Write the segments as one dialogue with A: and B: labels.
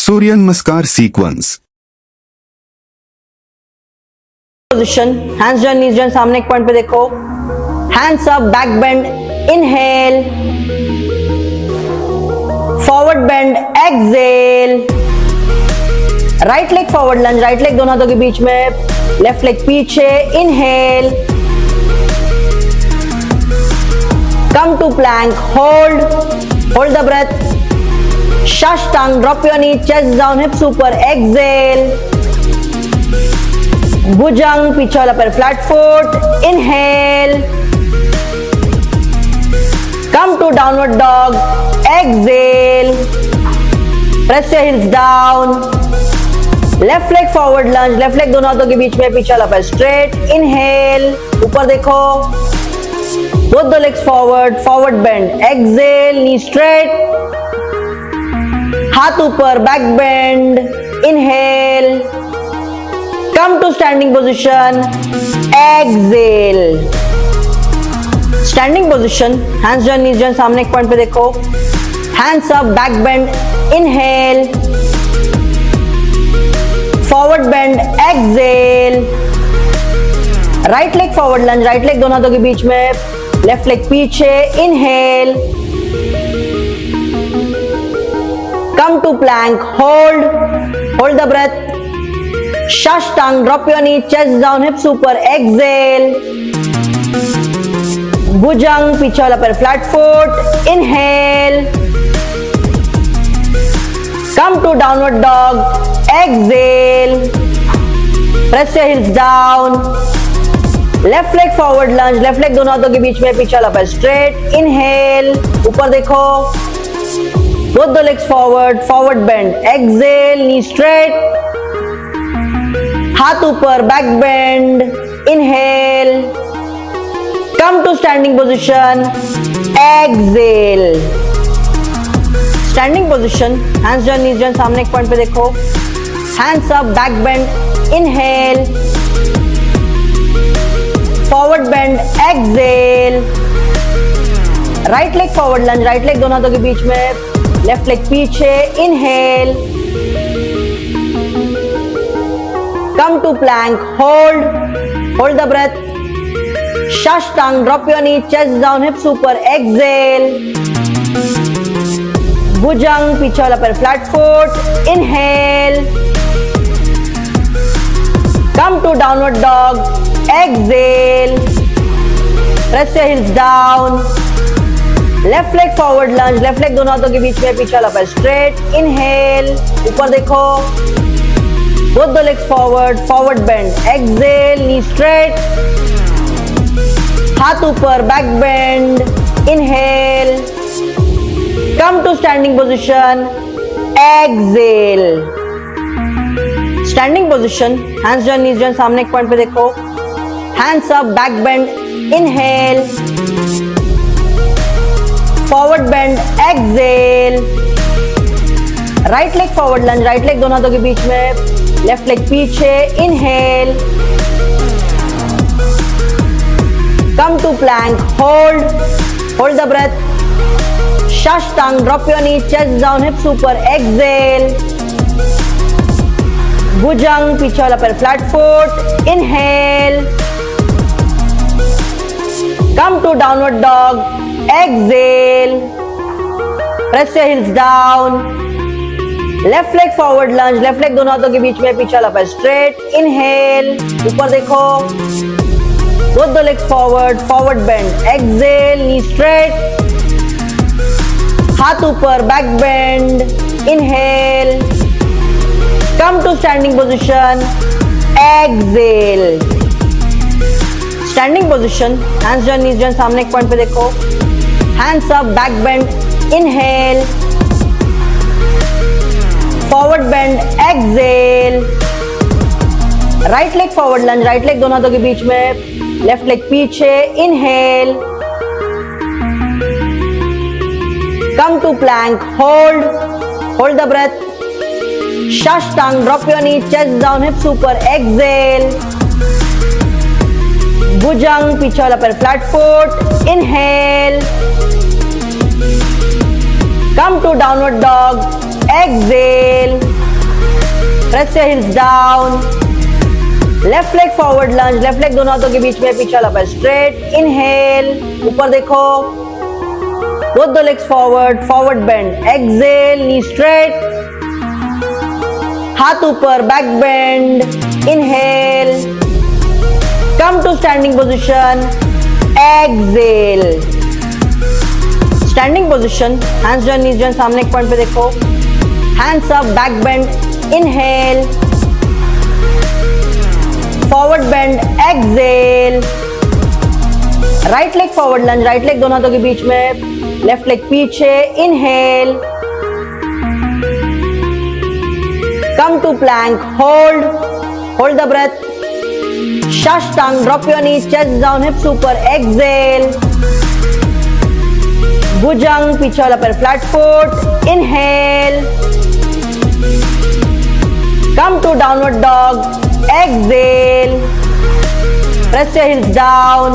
A: सूर्य Namaskar sequence.
B: Position, hands join, knees join, सामने एक point पे देखो, hands up, back bend, inhale, forward bend, exhale, right leg forward lunge, right leg दोनों हाथों के बीच में, लेफ्ट लेग पीछे, inhale, come to plank, hold the breath, Shashtang, drop your knee, chest down, hips ऊपर, exhale, Bhujang, पीछे वाला पैर flat foot, inhale, come to downward dog, exhale, press your heels down, left leg forward lunge, left leg दोनों हाथों के बीच में, पीछे वाला पैर straight, inhale, ऊपर देखो, both the legs forward bend, exhale, knee straight, हाथ ऊपर, back bend, inhale, come to standing position, exhale, standing position, hands join, knees join, सामने एक पॉइंट पे देखो, hands up, back bend, inhale, forward bend, exhale, right leg forward lunge, right leg दोनों हाथों के बीच में, लेफ्ट लेग पीछे, inhale, come to plank, hold the breath, Shashtang, drop your knee, chest down, hips ऊपर, exhale, Bhujang, पीछे वाला पैर flat foot, inhale, come to downward dog, exhale, press your heels down, left leg forward lunge, left leg दोनों हाथों के बीच में, पीछे वाला पैर straight, inhale, ऊपर देखो, both the legs forward bend, exhale, knee straight, हाथ ऊपर, back bend, inhale, come to standing position, exhale, standing position, hands join, knees join, सामने एक पॉइंट पे देखो, hands up, back bend, inhale, forward bend, exhale, right leg forward lunge, right leg दोनों हाथों के बीच में, लेफ्ट लेग पीछे, inhale, come to plank, hold the breath, Shashtang, drop your knee, chest down, hips ऊपर, exhale, Bhujang, पीछे वाला पैर flat foot, inhale, come to downward dog, exhale, press your heels down, left leg forward lunge, left leg दोनों हाथों के बीच में, पीछे वाला पैर स्ट्रेट, इनहेल, ऊपर देखो, both the legs forward bend, exhale, knee straight, हाथ ऊपर, back bend, inhale, come to standing position, exhale, standing position, hands join, knees join, सामने एक पॉइंट पे देखो, hands up, back bend, inhale, forward bend, exhale, right leg forward lunge, right leg दोनों हाथों के बीच में, लेफ्ट लेग पीछे, inhale, come to plank, hold the breath, Shashtang, drop your knee, chest down, hips ऊपर, exhale, Bhujang, पीछे वाला पैर flat foot, inhale, come to downward dog, exhale, press your heels down, left leg forward lunge, left leg दोनों हाथों के बीच में, पीछे वाला पैर straight, inhale, ऊपर देखो, both the legs forward bend, exhale, knee straight, हाथ ऊपर, back bend, inhale, come to standing position, exhale, standing position, hands join, knees join, सामने एक पॉइंट पे देखो, hands up, back bend, inhale, forward bend, exhale, right leg forward lunge, right leg दोनों हाथों के बीच में, लेफ्ट लेग पीछे, inhale, come to plank, hold the breath, Shashtang, drop your knee, chest down, hips ऊपर, exhale, Bhujang, पीछे वाला पैर flat foot, inhale, come to downward dog, exhale, press your heels down, left leg forward lunge, left leg दोनों हाथों के बीच में पीछे लपे स्ट्रेट, इनहेल, ऊपर देखो, both the legs forward, forward bend, exhale, knee straight, हाथ ऊपर, back bend, inhale, come to standing position, exhale, standing position, hands join, knees join, सामने एक पॉइंट पे देखो, hands up, back bend, inhale, forward bend, exhale, right leg forward lunge, right leg दोनों हाथों के बीच में, लेफ्ट लेग पीछे, inhale, come to plank, hold the breath, Shashtang, drop your knees, chest down, hips ऊपर, exhale, Bhujang पीछे वाला पैर flat foot, inhale, come to downward dog, exhale, press your heels down,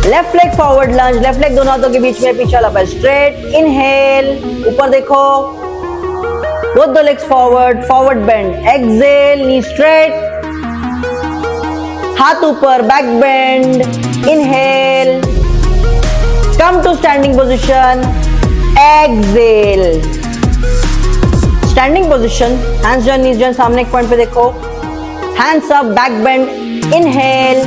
B: left leg forward lunge, left leg दोनों हाथों के बीच में पीछे वाला पैर स्ट्रेट, इनहेल, ऊपर देखो, both the legs forward, forward bend, exhale, knee straight, हाथ ऊपर, back bend, inhale, come to standing position, exhale, standing position, hands join, knees join, सामने एक पॉइंट पे देखो, hands up, back bend, inhale,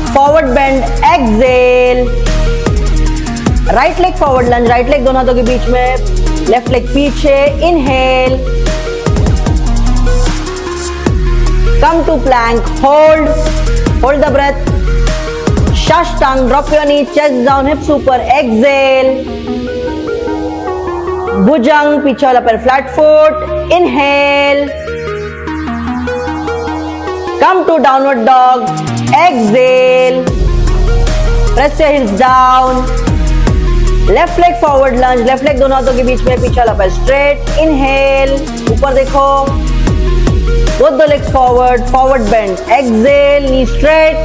B: forward bend, exhale, right leg forward lunge, right leg दोनों हाथों के बीच में, लेफ्ट लेग पीछे, inhale, come to plank, hold the breath, Shashtang, drop your knee, chest down, hips ऊपर, exhale, Bhujang पीछे वाला पैर flat foot, inhale, come to downward dog, exhale, press your heels down, left leg forward lunge, left leg दोनों हाथों के बीच में पीछे वाला पैर straight, inhale, ऊपर देखो, both the legs forward, forward bend, exhale, knee straight,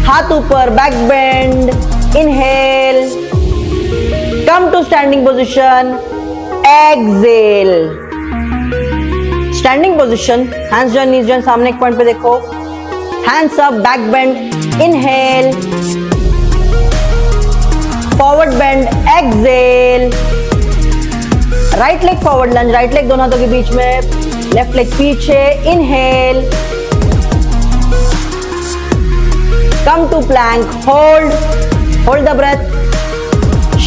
B: हाथ ऊपर, back bend, inhale, come to standing position, exhale, standing position, hands join, knees join, सामने एक पॉइंट पे देखो, hands up, back bend, inhale, forward bend, exhale, right leg forward lunge, right leg दोनों हाथों के बीच में, लेफ्ट लेग पीछे, inhale, come to plank, hold the breath,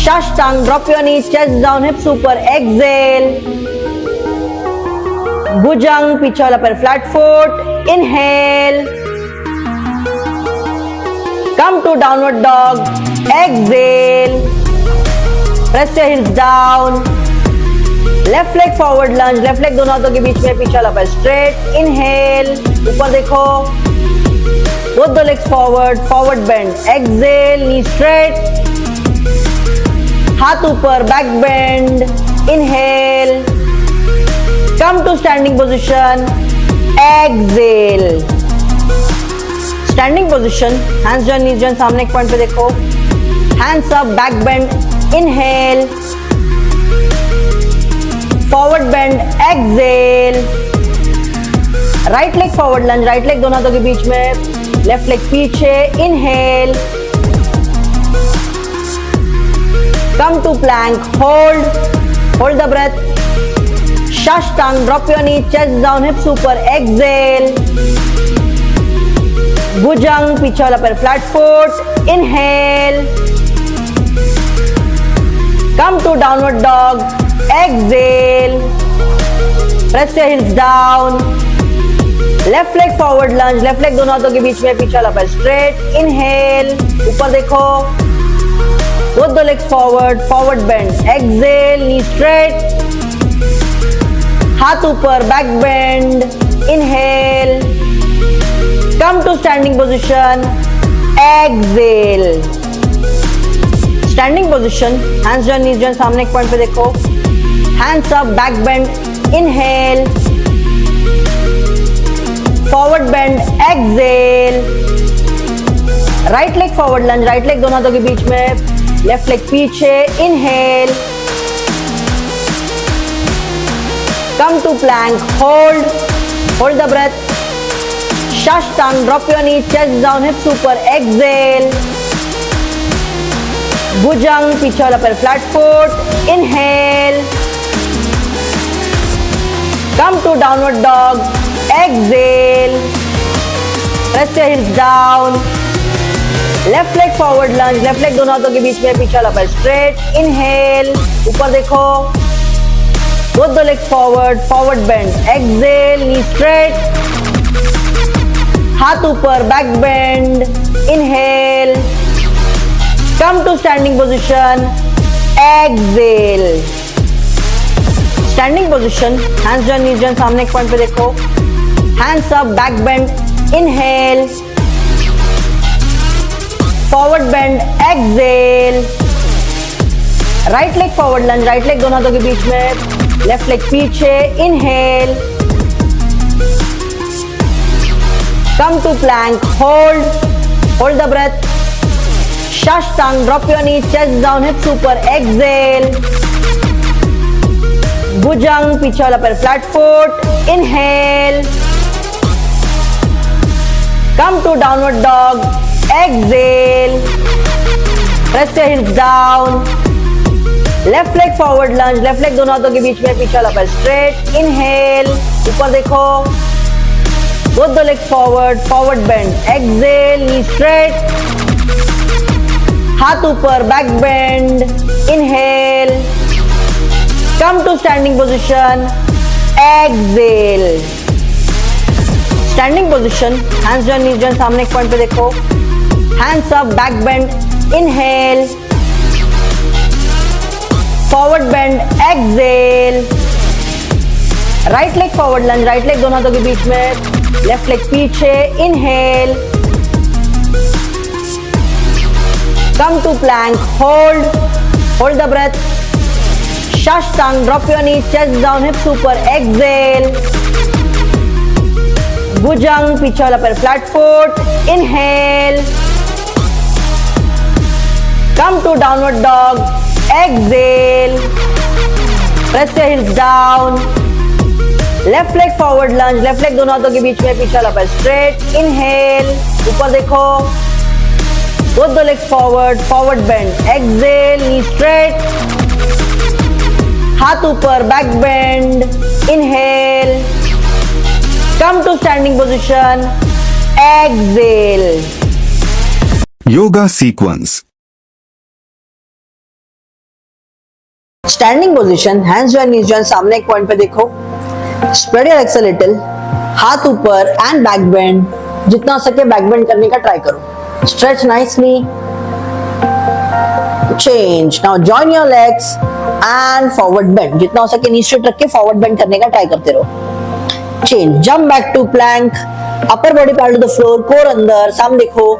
B: Shashtang, drop your knees, chest down, hips ऊपर, exhale, Bhujang पीछे वाला पैर flat foot, inhale, come to downward dog, exhale, press your heels down, left leg forward lunge, left leg दोनों हाथों के बीच में पीछे वाला पैर स्ट्रेट, इनहेल, ऊपर देखो, both the legs forward, forward bend, exhale, knee straight, हाथ ऊपर, back bend, inhale, come to standing position, exhale, standing position, hands join, knees join, सामने एक पॉइंट पे देखो, hands up, back bend, inhale, forward bend, exhale, right leg forward lunge, right leg दोनों हाथों के बीच में, left leg पीछे, inhale, come to plank, hold the breath, Shashtang, drop your knee, chest down, hips ऊपर, exhale, Bhujang पीछे वाला पैर flat foot, inhale, come to downward dog, exhale, press your heels down, left leg forward lunge, left leg दोनों हाथों के बीच में पीछे वाला पैर स्ट्रेट, इनहेल, ऊपर देखो, both the legs forward, forward bend, exhale, knee straight, हाथ ऊपर, back bend, inhale, come to standing position, exhale, standing position, hands join, knees join, सामने एक पॉइंट पे देखो, hands up, back bend, inhale, forward bend, exhale, right leg forward lunge, right leg दोनों हाथों के बीच में, लेफ्ट लेग पीछे, inhale, Come to plank, hold the breath. Shashtang, drop your knee, chest down, hips ऊपर, exhale. Bhujang, पीछे वाला पैर flat foot, inhale. Come to downward dog, exhale. Press your hips down. Left leg forward lunge, left leg दोनों हाथों के बीच में, पीछे वाला पैर straight. Inhale, ऊपर देखो. Both the legs forward, forward bend. Exhale, knee straight. हाथ ऊपर, back bend. Inhale. Come to standing position. Exhale. Standing position. Hands join, knees join. सामने एक पॉइंट पे देखो. Hands up, back bend. Inhale. Forward bend. Exhale. Right leg forward lunge. Right leg दोनों हाथों के बीच में. Left leg पीछे. Inhale. Come to plank. Hold the breath. Shashtang. Drop your knee. Chest down. Hips ऊपर. Exhale. Bhujang. पीछे वाला पैर flat foot. Inhale. Come to downward dog. Exhale. Press your hips down. Left leg forward lunge. Left leg दोनों हाथों के बीच में, पीछे वाला पैर straight. Inhale. ऊपर देखो. Both the legs forward, forward bend. Exhale, knee straight. हाथ ऊपर, back bend. Inhale. Come to standing position. Exhale. Standing position. Hands join, knees join. सामने एक पॉइंट पे देखो. Hands up, back bend. Inhale. Forward bend. Exhale. Right leg forward lunge. Right leg दोनों हाथों के बीच में. Left leg पीछे. Inhale. Come to plank. Hold the breath. Shashtang. Drop your knee. Chest down. Hips ऊपर. Exhale. Bhujang. पीछे वाला पैर flat foot. Inhale. Come to downward dog. Exhale. Press your hips down. Left leg forward lunge. Left leg दोनों हाथों के बीच में, पीछे वाला पैर straight. Inhale. ऊपर देखो. Both the legs forward, forward bend. Exhale, knee straight. हाथ ऊपर, back bend. Inhale. Come to standing position. Exhale.
A: Yoga sequence.
B: Standing position. Hands join, knees join. सामने एक पॉइंट पे देखो. Spread your legs a little. हाथ ऊपर and back bend. जितना हो सके बैक बेंड करने का ट्राई करो. Stretch nicely. Change. Now join your legs and forward bend. जितना हो सके नी स्ट्रेट रख के फॉरवर्ड बेंड करने का ट्राई करते रहो. Change. Jump back to plank. Upper body parallel to the floor. Core अंदर. सामने देखो.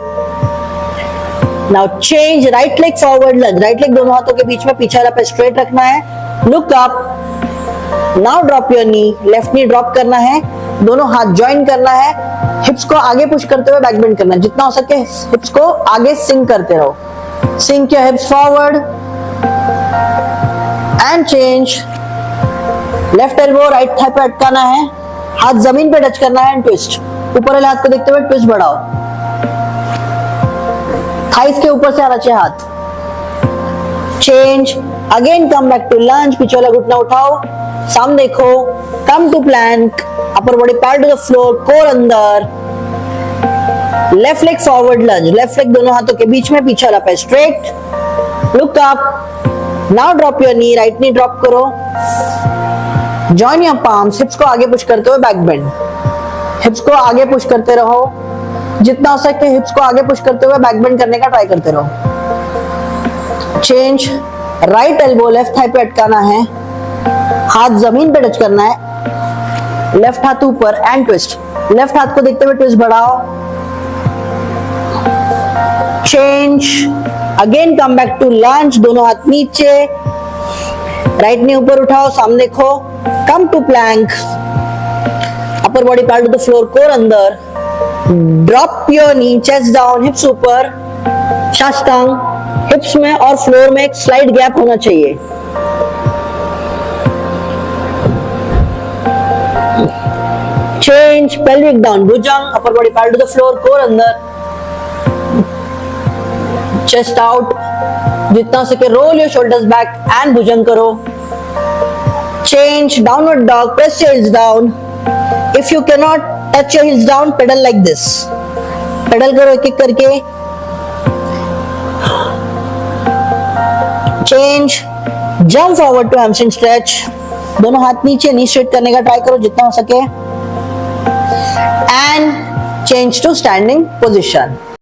B: Now change. Right leg forward lunge. Right leg दोनों हाथों के बीच में, पीछे वाला पैर straight रखना है. Look up. Now drop your knee. Left knee drop करना है. दोनों हाथ join करना है. Hips को आगे push करते हुए back bend करना है. जितना हो सके hips को आगे sink करते रहो. Sink your hips forward. And change. Left elbow right thigh पे अटकाना है. हाथ जमीन पे टच करना है and twist. ऊपर वाले हाथ को देखते हुए twist बढ़ाओ. थाइस के ऊपर से आना चाहिए हाथ. Change. Again come back to lunge. पीछे वाला घुटना उठाओ. सामने देखो. Come to plank. Upper body parallel to the floor. Core अंदर. Left leg forward lunge. Left leg दोनों हाथों के बीच में, पीछे वाला पैर straight. Look up. Now drop your knee. Right knee drop करो. Join your palms. हिप्स को आगे पुश करते हुए बैक बेंड. हिप्स को आगे पुश करते रहो. जितना हो सके हिप्स को आगे पुश करते हुए बैक बेंड करने का ट्राई करते रहो. Change. Right elbow left thigh पे अटकाना है. हाथ जमीन पे टच करना है. लेफ्ट हाथ ऊपर एंड ट्विस्ट. लेफ्ट हाथ को देखते हुए ट्विस्ट बढ़ाओ. Change. Again come back to lunge. दोनों हाथ नीचे. राइट नी ऊपर उठाओ. सामने देखो. Come to plank. Upper body parallel to the floor. Core अंदर. Drop your knee. Chest down. Hips ऊपर. शास्त्रांग. हिप्स में और फ्लोर में एक स्लाइड गैप होना चाहिए. Change pelvic down, bhujang, upper body parallel to the floor, core अंदर, chest out, जितना सके roll your shoulders back and bhujang करो. Change downward dog, press your heels down. If you cannot touch your heels down, pedal like this. Pedal करो एक एक करके. Change, jump forward to hamstring stretch. दोनों हाथ नीचे, नी स्ट्रेट करने का ट्राई करो जितना हो सके. And change to standing position.